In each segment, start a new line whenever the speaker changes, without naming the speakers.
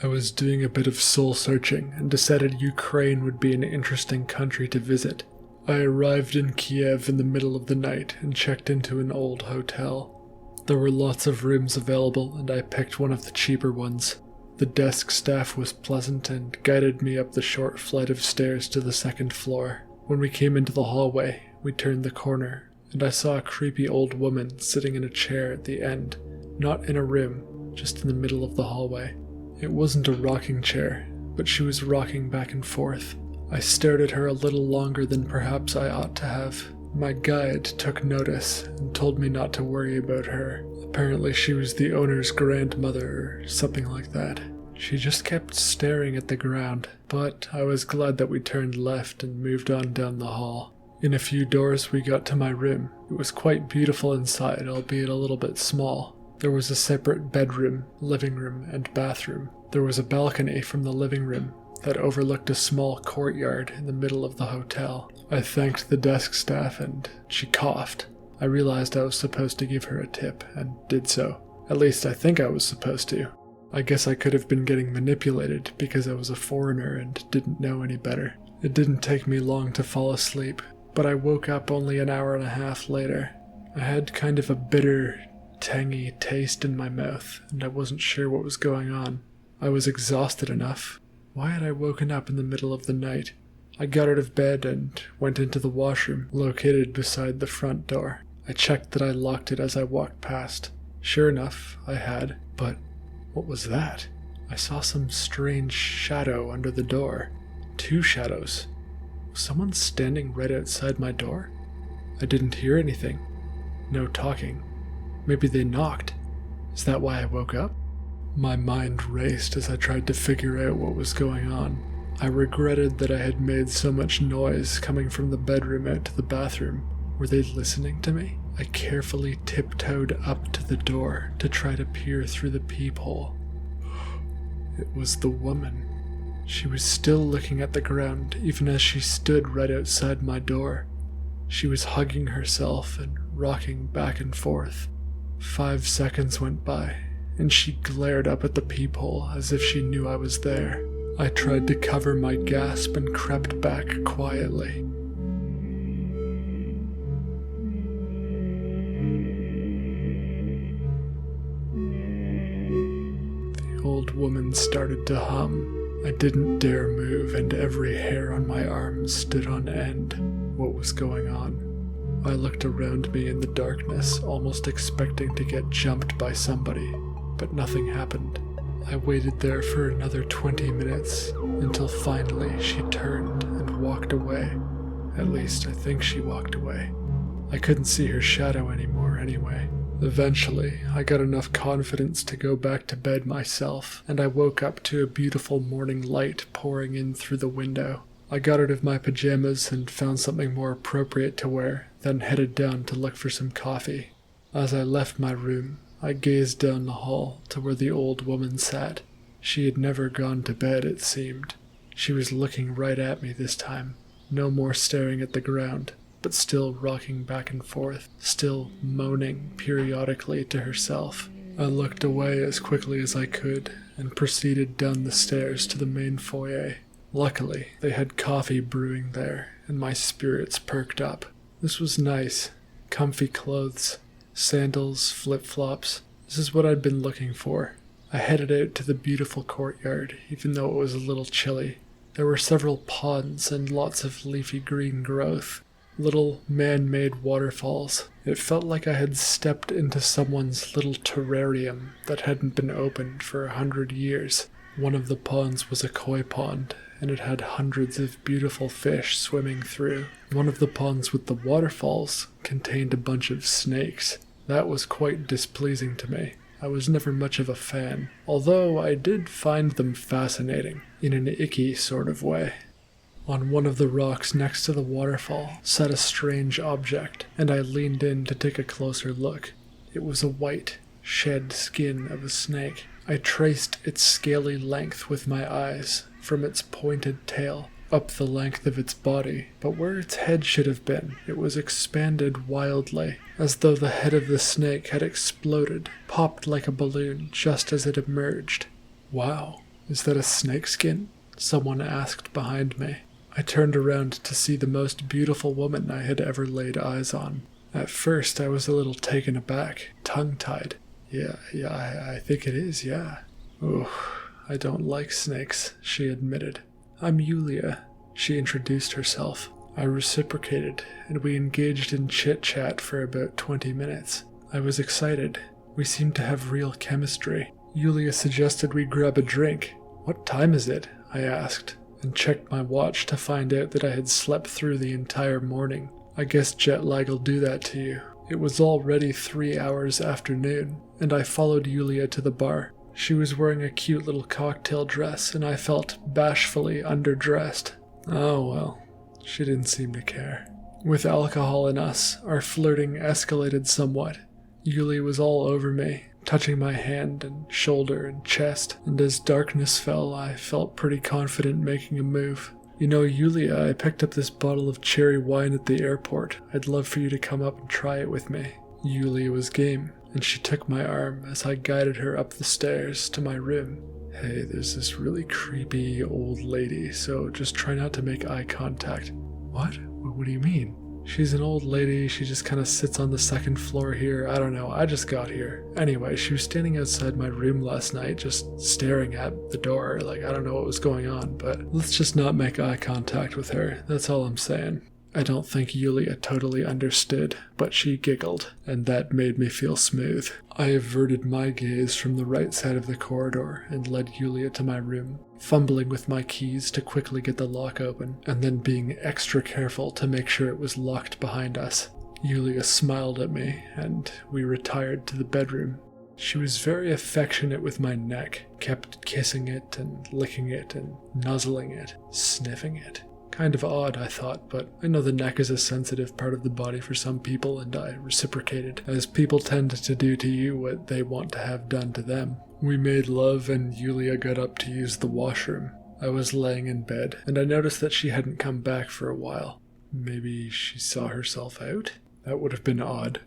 I was doing a bit of soul searching and decided Ukraine would be an interesting country to visit. I arrived in Kiev in the middle of the night and checked into an old hotel. There were lots of rooms available and I picked one of the cheaper ones. The desk staff was pleasant and guided me up the short flight of stairs to the second floor. When we came into the hallway, we turned the corner and I saw a creepy old woman sitting in a chair at the end, not in a room, just in the middle of the hallway. It wasn't a rocking chair, but she was rocking back and forth. I stared at her a little longer than perhaps I ought to have. My guide took notice and told me not to worry about her. Apparently she was the owner's grandmother or something like that. She just kept staring at the ground, but I was glad that we turned left and moved on down the hall. In a few doors we got to my room. It was quite beautiful inside, albeit a little bit small. There was a separate bedroom, living room, and bathroom. There was a balcony from the living room that overlooked a small courtyard in the middle of the hotel. I thanked the desk staff and she coughed. I realized I was supposed to give her a tip and did so. At least I think I was supposed to. I guess I could have been getting manipulated because I was a foreigner and didn't know any better. It didn't take me long to fall asleep, but I woke up only an hour and a half later. I had kind of a bitter, tangy taste in my mouth, and I wasn't sure what was going on. I was exhausted enough. Why had I woken up in the middle of the night? I got out of bed and went into the washroom, located beside the front door. I checked that I locked it as I walked past. Sure enough, I had, but what was that? I saw some strange shadow under the door. 2 shadows. Was someone standing right outside my door? I didn't hear anything. No talking. Maybe they knocked. Is that why I woke up? My mind raced as I tried to figure out what was going on. I regretted that I had made so much noise coming from the bedroom out to the bathroom. Were they listening to me? I carefully tiptoed up to the door to try to peer through the peephole. It was the woman. She was still looking at the ground even as she stood right outside my door. She was hugging herself and rocking back and forth. 5 seconds went by, and she glared up at the peephole as if she knew I was there. I tried to cover my gasp and crept back quietly. The old woman started to hum. I didn't dare move, and every hair on my arm stood on end. What was going on? I looked around me in the darkness, almost expecting to get jumped by somebody, but nothing happened. I waited there for another 20 minutes, until finally she turned and walked away. At least I think she walked away. I couldn't see her shadow anymore anyway. Eventually, I got enough confidence to go back to bed myself, and I woke up to a beautiful morning light pouring in through the window. I got out of my pajamas and found something more appropriate to wear, then headed down to look for some coffee. As I left my room, I gazed down the hall to where the old woman sat. She had never gone to bed, it seemed. She was looking right at me this time, no more staring at the ground, but still rocking back and forth, still moaning periodically to herself. I looked away as quickly as I could and proceeded down the stairs to the main foyer. Luckily, they had coffee brewing there, and my spirits perked up. This was nice. Comfy clothes, sandals, flip-flops. This is what I'd been looking for. I headed out to the beautiful courtyard, even though it was a little chilly. There were several ponds and lots of leafy green growth. Little man-made waterfalls. It felt like I had stepped into someone's little terrarium that hadn't been opened for 100 years. One of the ponds was a koi pond, and it had hundreds of beautiful fish swimming through. One of the ponds with the waterfalls contained a bunch of snakes. That was quite displeasing to me. I was never much of a fan, although I did find them fascinating, in an icky sort of way. On one of the rocks next to the waterfall sat a strange object, and I leaned in to take a closer look. It was a white, shed skin of a snake. I traced its scaly length with my eyes, from its pointed tail, up the length of its body, but where its head should have been, it was expanded wildly, as though the head of the snake had exploded, popped like a balloon just as it emerged. Wow, "Is that a snakeskin?" someone asked behind me. I turned around to see the most beautiful woman I had ever laid eyes on. At first, I was a little taken aback, tongue-tied. Yeah, I think it is, yeah. "Ooh, I don't like snakes," she admitted. "I'm Yulia." She introduced herself. I reciprocated, and we engaged in chit-chat for about 20 minutes. I was excited. We seemed to have real chemistry. Yulia suggested we grab a drink. "What time is it?" I asked, and checked my watch to find out that I had slept through the entire morning. I guess jet lag'll do that to you. It was already 3 hours after noon, and I followed Yulia to the bar. She was wearing a cute little cocktail dress, and I felt bashfully underdressed. Oh well, she didn't seem to care. With alcohol in us, our flirting escalated somewhat. Yulia was all over me, touching my hand and shoulder and chest, and as darkness fell, I felt pretty confident making a move. "You know, Yulia, I picked up this bottle of cherry wine at the airport. I'd love for you to come up and try it with me." Yulia was game, and she took my arm as I guided her up the stairs to my room. "Hey, there's this really creepy old lady, so just try not to make eye contact." "What? What do you mean?" "She's an old lady, she just kind of sits on the second floor here. I don't know, I just got here. Anyway, she was standing outside my room last night, just staring at the door, like I don't know what was going on, but let's just not make eye contact with her, that's all I'm saying." I don't think Yulia totally understood, but she giggled, and that made me feel smooth. I averted my gaze from the right side of the corridor and led Yulia to my room, fumbling with my keys to quickly get the lock open, and then being extra careful to make sure it was locked behind us. Yulia smiled at me, and we retired to the bedroom. She was very affectionate with my neck, kept kissing it and licking it and nuzzling it, sniffing it. Kind of odd, I thought, but I know the neck is a sensitive part of the body for some people, and I reciprocated, as people tend to do to you what they want to have done to them. We made love, and Yulia got up to use the washroom. I was laying in bed, and I noticed that she hadn't come back for a while. Maybe she saw herself out? That would have been odd.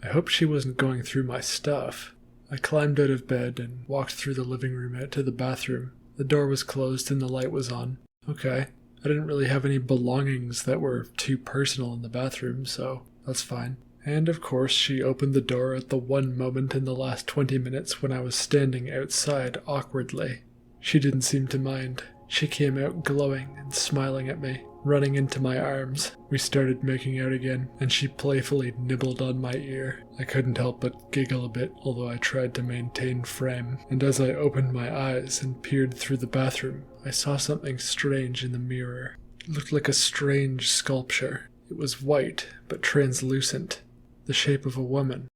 I hoped she wasn't going through my stuff. I climbed out of bed and walked through the living room out to the bathroom. The door was closed and the light was on. Okay. I didn't really have any belongings that were too personal in the bathroom, so that's fine. And of course, she opened the door at the one moment in the last 20 minutes when I was standing outside awkwardly. She didn't seem to mind. She came out glowing and smiling at me, running into my arms. We started making out again, and she playfully nibbled on my ear. I couldn't help but giggle a bit, although I tried to maintain frame, and as I opened my eyes and peered through the bathroom, I saw something strange in the mirror. It looked like a strange sculpture. It was white, but translucent, the shape of a woman.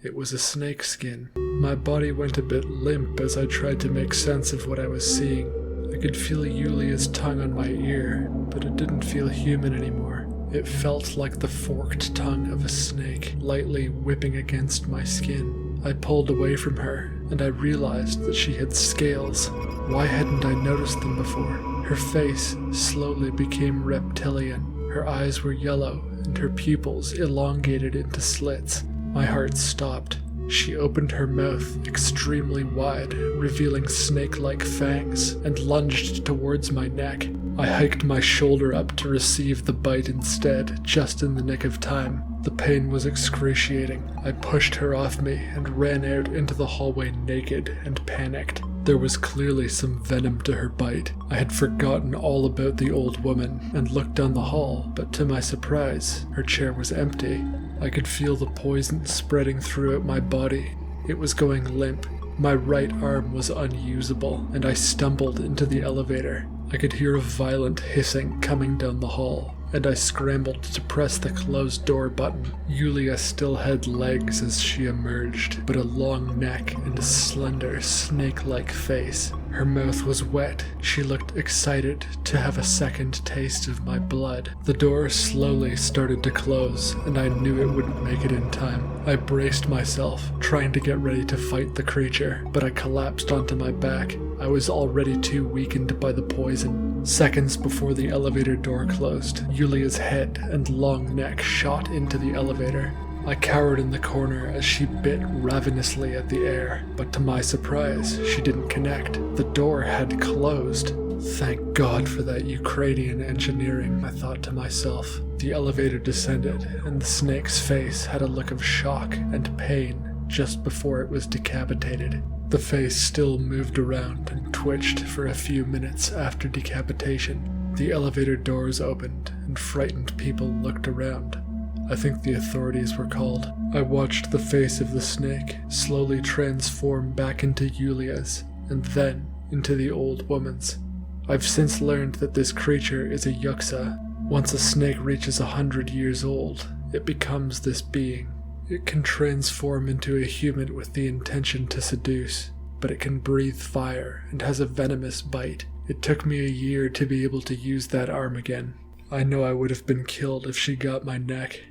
It was a snake skin. My body went a bit limp as I tried to make sense of what I was seeing. I could feel Yulia's tongue on my ear, but it didn't feel human anymore. It felt like the forked tongue of a snake, lightly whipping against my skin. I pulled away from her, and I realized that she had scales. Why hadn't I noticed them before? Her face slowly became reptilian. Her eyes were yellow, and her pupils elongated into slits. My heart stopped. She opened her mouth extremely wide, revealing snake-like fangs, and lunged towards my neck. I hiked my shoulder up to receive the bite instead, just in the nick of time. The pain was excruciating. I pushed her off me and ran out into the hallway naked and panicked. There was clearly some venom to her bite. I had forgotten all about the old woman and looked down the hall, but to my surprise, her chair was empty. I could feel the poison spreading throughout my body. It was going limp. My right arm was unusable, and I stumbled into the elevator. I could hear a violent hissing coming down the hall, and I scrambled to press the closed door button. Yulia still had legs as she emerged, but a long neck and a slender, snake-like face. Her mouth was wet. She looked excited to have a second taste of my blood. The door slowly started to close, and I knew it wouldn't make it in time. I braced myself, trying to get ready to fight the creature, but I collapsed onto my back. I was already too weakened by the poison. Seconds before the elevator door closed, Yulia's head and long neck shot into the elevator. I cowered in the corner as she bit ravenously at the air, but to my surprise, she didn't connect. The door had closed. Thank God for that Ukrainian engineering, I thought to myself. The elevator descended, and the snake's face had a look of shock and pain just before it was decapitated. The face still moved around and twitched for a few minutes after decapitation. The elevator doors opened, and frightened people looked around. I think the authorities were called. I watched the face of the snake slowly transform back into Yulia's, and then into the old woman's. I've since learned that this creature is a Yuxa. Once a snake reaches 100 years old, it becomes this being. It can transform into a human with the intention to seduce, but it can breathe fire and has a venomous bite. It took me a year to be able to use that arm again. I know I would have been killed if she got my neck.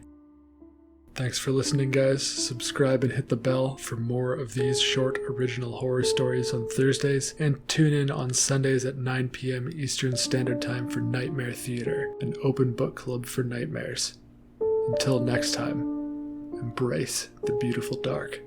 Thanks for listening, guys. Subscribe and hit the bell for more of these short original horror stories on Thursdays, and tune in on Sundays at 9 p.m. Eastern Standard Time for Nightmare Theater, an open book club for nightmares. Until next time, embrace the beautiful dark.